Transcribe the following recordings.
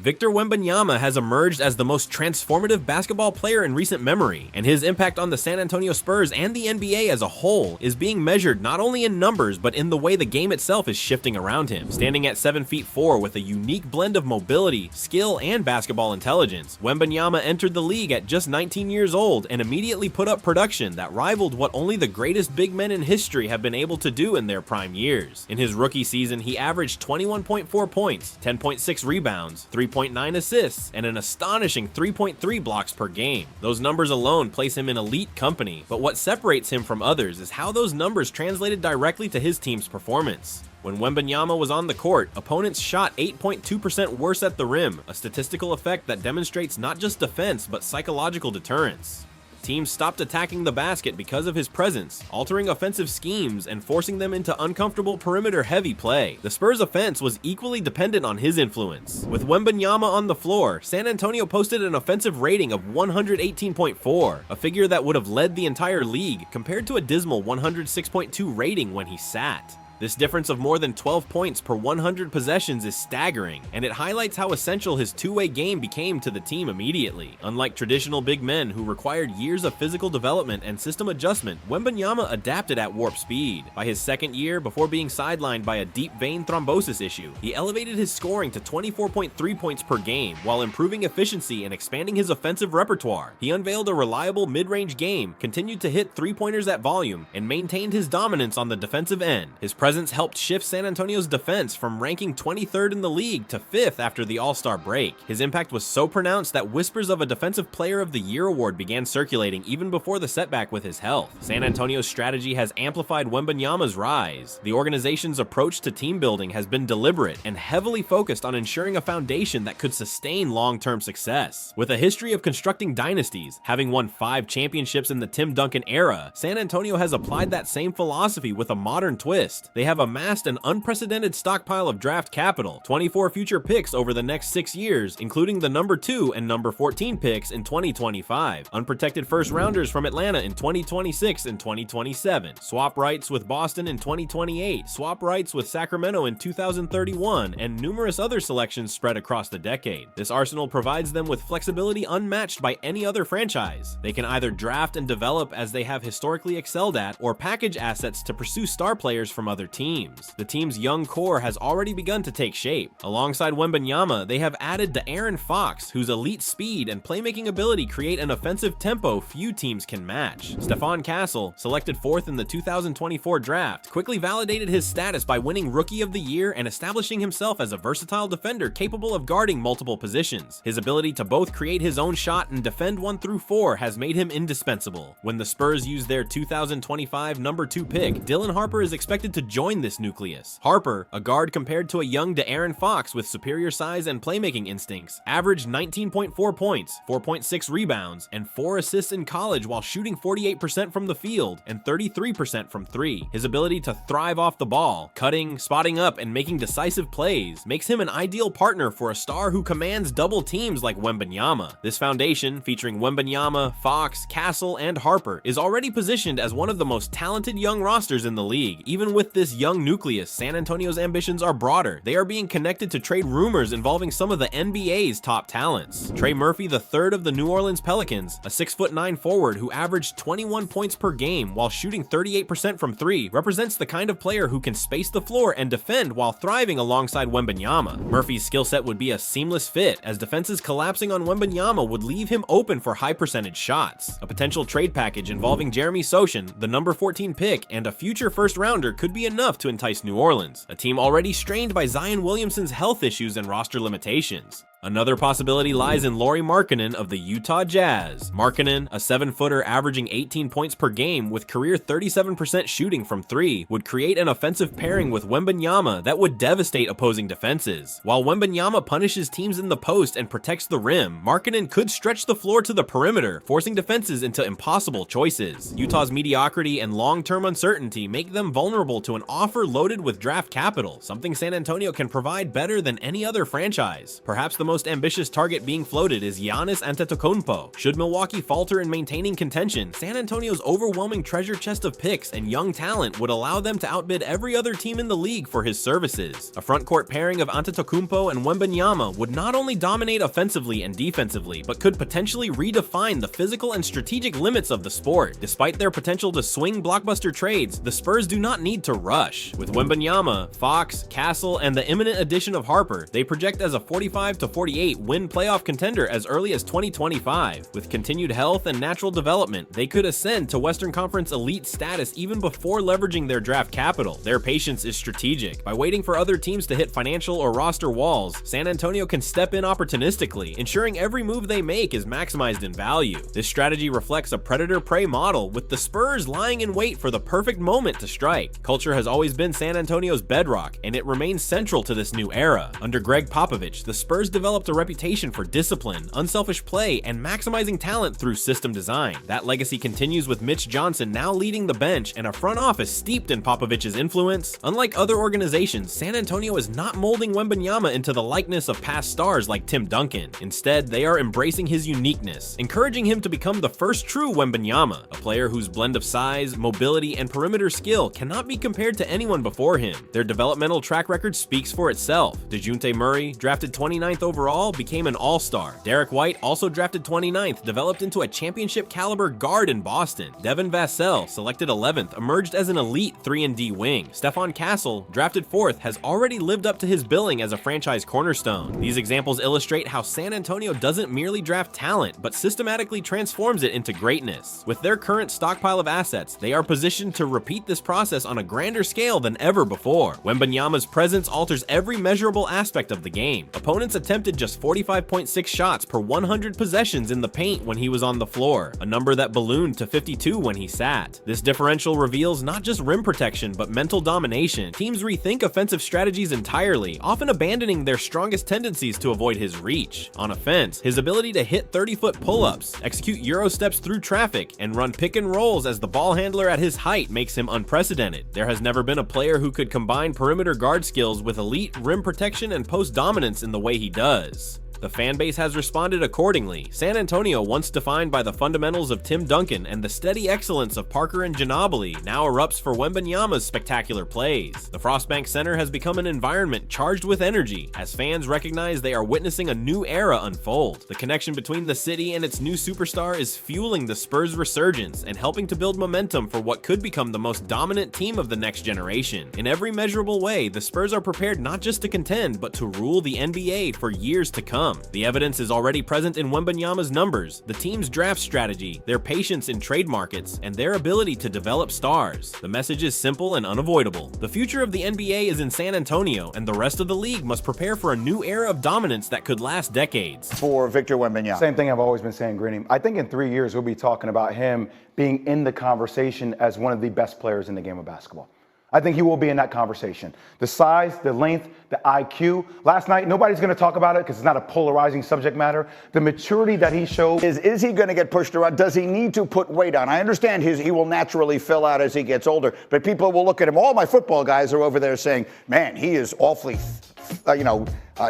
Victor Wembanyama has emerged as the most transformative basketball player in recent memory, and his impact on the San Antonio Spurs and the NBA as a whole is being measured not only in numbers but in the way the game itself is shifting around him. Standing at 7'4" with a unique blend of mobility, skill, and basketball intelligence, Wembanyama entered the league at just 19 years old and immediately put up production that rivaled what only the greatest big men in history have been able to do in their prime years. In his rookie season, he averaged 21.4 points, 10.6 rebounds, 3.9 assists, and an astonishing 3.3 blocks per game. Those numbers alone place him in elite company, but what separates him from others is how those numbers translated directly to his team's performance. When Wembanyama was on the court, opponents shot 8.2% worse at the rim, a statistical effect that demonstrates not just defense but psychological deterrence. Teams stopped attacking the basket because of his presence, altering offensive schemes and forcing them into uncomfortable perimeter-heavy play. The Spurs' offense was equally dependent on his influence. With Wembanyama on the floor, San Antonio posted an offensive rating of 118.4, a figure that would have led the entire league, compared to a dismal 106.2 rating when he sat. This difference of more than 12 points per 100 possessions is staggering, and it highlights how essential his two-way game became to the team immediately. Unlike traditional big men who required years of physical development and system adjustment, Wembanyama adapted at warp speed. By his second year, before being sidelined by a deep vein thrombosis issue, he elevated his scoring to 24.3 points per game while improving efficiency and expanding his offensive repertoire. He unveiled a reliable mid-range game, continued to hit three-pointers at volume, and maintained his dominance on the defensive end. His presence helped shift San Antonio's defense from ranking 23rd in the league to 5th after the All-Star break. His impact was so pronounced that whispers of a Defensive Player of the Year award began circulating even before the setback with his health. San Antonio's strategy has amplified Wembanyama's rise. The organization's approach to team building has been deliberate and heavily focused on ensuring a foundation that could sustain long-term success. With a history of constructing dynasties, having won 5 championships in the Tim Duncan era, San Antonio has applied that same philosophy with a modern twist. They have amassed an unprecedented stockpile of draft capital, 24 future picks over the next 6 years, including the number 2 and number 14 picks in 2025, unprotected first-rounders from Atlanta in 2026 and 2027, swap rights with Boston in 2028, swap rights with Sacramento in 2031, and numerous other selections spread across the decade. This arsenal provides them with flexibility unmatched by any other franchise. They can either draft and develop as they have historically excelled at, or package assets to pursue star players from other teams. The team's young core has already begun to take shape. Alongside Wembanyama, they have added De'Aaron Fox, whose elite speed and playmaking ability create an offensive tempo few teams can match. Stephon Castle, selected 4th in the 2024 draft, quickly validated his status by winning Rookie of the Year and establishing himself as a versatile defender capable of guarding multiple positions. His ability to both create his own shot and defend 1 through 4 has made him indispensable. When the Spurs use their 2025 number 2 pick, Dylan Harper is expected to join this nucleus. Harper, a guard compared to a young De'Aaron Fox with superior size and playmaking instincts, averaged 19.4 points, 4.6 rebounds, and 4 assists in college while shooting 48% from the field and 33% from 3. His ability to thrive off the ball, cutting, spotting up, and making decisive plays makes him an ideal partner for a star who commands double teams like Wembanyama. This foundation, featuring Wembanyama, Fox, Castle, and Harper, is already positioned as one of the most talented young rosters in the league. Even with this young nucleus, San Antonio's ambitions are broader. They are being connected to trade rumors involving some of the NBA's top talents. Trey Murphy III of the New Orleans Pelicans, a 6'9" forward who averaged 21 points per game while shooting 38% from 3, represents the kind of player who can space the floor and defend while thriving alongside Wembanyama. Murphy's skill set would be a seamless fit, as defenses collapsing on Wembanyama would leave him open for high percentage shots. A potential trade package involving Jeremy Sochan, the number 14 pick, and a future first rounder could be enough to entice New Orleans, a team already strained by Zion Williamson's health issues and roster limitations. Another possibility lies in Lauri Markkanen of the Utah Jazz. Markkanen, a 7-footer averaging 18 points per game with career 37% shooting from 3, would create an offensive pairing with Wembanyama that would devastate opposing defenses. While Wembanyama punishes teams in the post and protects the rim, Markkanen could stretch the floor to the perimeter, forcing defenses into impossible choices. Utah's mediocrity and long-term uncertainty make them vulnerable to an offer loaded with draft capital, something San Antonio can provide better than any other franchise. Perhaps the most ambitious target being floated is Giannis Antetokounmpo. Should Milwaukee falter in maintaining contention, San Antonio's overwhelming treasure chest of picks and young talent would allow them to outbid every other team in the league for his services. A frontcourt pairing of Antetokounmpo and Wembanyama would not only dominate offensively and defensively, but could potentially redefine the physical and strategic limits of the sport. Despite their potential to swing blockbuster trades, the Spurs do not need to rush. With Wembanyama, Fox, Castle, and the imminent addition of Harper, they project as a 45 to 48 win playoff contender as early as 2025. With continued health and natural development, they could ascend to Western Conference elite status even before leveraging their draft capital. Their patience is strategic. By waiting for other teams to hit financial or roster walls, San Antonio can step in opportunistically, ensuring every move they make is maximized in value. This strategy reflects a predator-prey model, with the Spurs lying in wait for the perfect moment to strike. Culture has always been San Antonio's bedrock, and it remains central to this new era. Under Gregg Popovich, the Spurs developed a reputation for discipline, unselfish play, and maximizing talent through system design. That legacy continues with Mitch Johnson now leading the bench and a front office steeped in Popovich's influence. Unlike other organizations, San Antonio is not molding Wembanyama into the likeness of past stars like Tim Duncan. Instead, they are embracing his uniqueness, encouraging him to become the first true Wembanyama, a player whose blend of size, mobility, and perimeter skill cannot be compared to anyone before him. Their developmental track record speaks for itself. DeJounte Murray, drafted 29th overall, became an all-star. Derek White, also drafted 29th, developed into a championship-caliber guard in Boston. Devin Vassell, selected 11th, emerged as an elite 3-and-D wing. Stephon Castle, drafted 4th, has already lived up to his billing as a franchise cornerstone. These examples illustrate how San Antonio doesn't merely draft talent, but systematically transforms it into greatness. With their current stockpile of assets, they are positioned to repeat this process on a grander scale than ever before. Wembanyama's presence alters every measurable aspect of the game. Opponents attempted just 45.6 shots per 100 possessions in the paint when he was on the floor, a number that ballooned to 52 when he sat. This differential reveals not just rim protection, but mental domination. Teams rethink offensive strategies entirely, often abandoning their strongest tendencies to avoid his reach. On offense, his ability to hit 30-foot pull-ups, execute Euro steps through traffic, and run pick and rolls as the ball handler at his height makes him unprecedented. There has never been a player who could combine perimeter guard skills with elite rim protection and post dominance in the way he does. The fan base has responded accordingly. San Antonio, once defined by the fundamentals of Tim Duncan and the steady excellence of Parker and Ginobili, now erupts for Wembanyama's spectacular plays. The Frostbank Center has become an environment charged with energy, as fans recognize they are witnessing a new era unfold. The connection between the city and its new superstar is fueling the Spurs' resurgence and helping to build momentum for what could become the most dominant team of the next generation. In every measurable way, the Spurs are prepared not just to contend, but to rule the NBA for years to come. The evidence is already present in Wembanyama's numbers, the team's draft strategy, their patience in trade markets, and their ability to develop stars. The message is simple and unavoidable. The future of the NBA is in San Antonio, and the rest of the league must prepare for a new era of dominance that could last decades. For Victor Wembanyama. Same thing I've always been saying, Greeny. I think in 3 years we'll be talking about him being in the conversation as one of the best players in the game of basketball. I think he will be in that conversation. The size, the length, the IQ. Last night, nobody's going to talk about it because it's not a polarizing subject matter. The maturity that he showed. Is he going to get pushed around? Does he need to put weight on? I understand he will naturally fill out as he gets older, but people will look at him. All my football guys are over there saying, man, he is awfully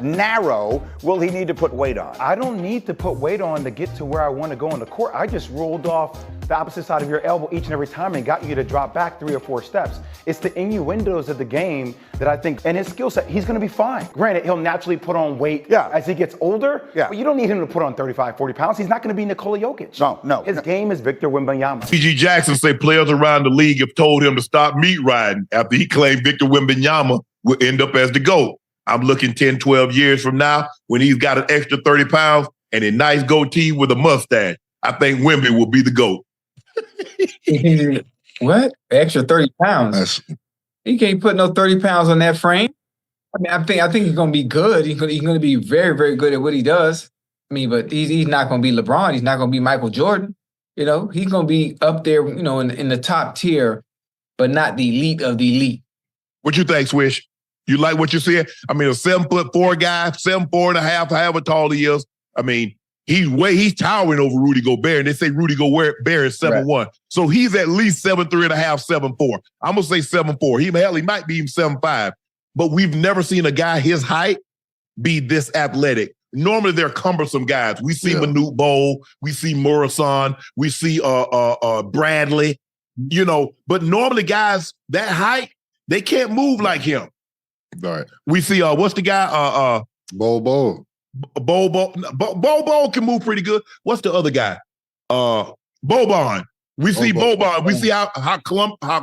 narrow. Will he need to put weight on? I don't need to put weight on to get to where I want to go on the court. I just rolled off the opposite side of your elbow each and every time and got you to drop back 3 or 4 steps. It's the innuendos of the game that I think, and his skill set, he's going to be fine. Granted, he'll naturally put on weight as he gets older, but you don't need him to put on 35, 40 pounds. He's not going to be Nikola Jokic. No. His game is Victor Wembanyama. T.G. Jackson said players around the league have told him to stop meat riding after he claimed Victor Wembanyama will end up as the GOAT. I'm looking 10, 12 years from now when he's got an extra 30 pounds and a nice goatee with a mustache. I think Wemby will be the GOAT. What? Extra 30 pounds? He can't put no 30 pounds on that frame. I mean, I think he's going to be good. He's going to be very, very good at what he does. I mean, but he's not going to be LeBron. He's not going to be Michael Jordan. You know, he's going to be up there, you know, in the top tier, but not the elite of the elite. What you think, Swish? You like what you said? I mean, a 7'4" guy, 7'4.5", however tall he is. I mean, he's towering over Rudy Gobert, and they say Rudy Gobert is 7'1". Right. So he's at least 7'3.5", 7'4". I'm gonna say 7'4". He might be even 7'5". But we've never seen a guy his height be this athletic. normally they're cumbersome guys. We see Manute Bol, we see Morrison, we see Bradley, but normally guys that height, they can't move like him. Right. We see what's the guy? Bobo. Bobo can move pretty good. What's the other guy? Bobon. We see Bobon. We see how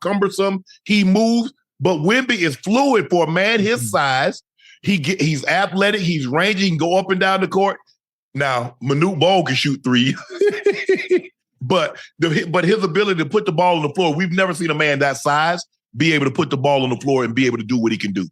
cumbersome he moves. But Wemby is fluid for a man his size. He's athletic. He's rangy. He can go up and down the court. Now, Manute Bol can shoot three. but his ability to put the ball on the floor, we've never seen a man that size be able to put the ball on the floor and be able to do what he can do.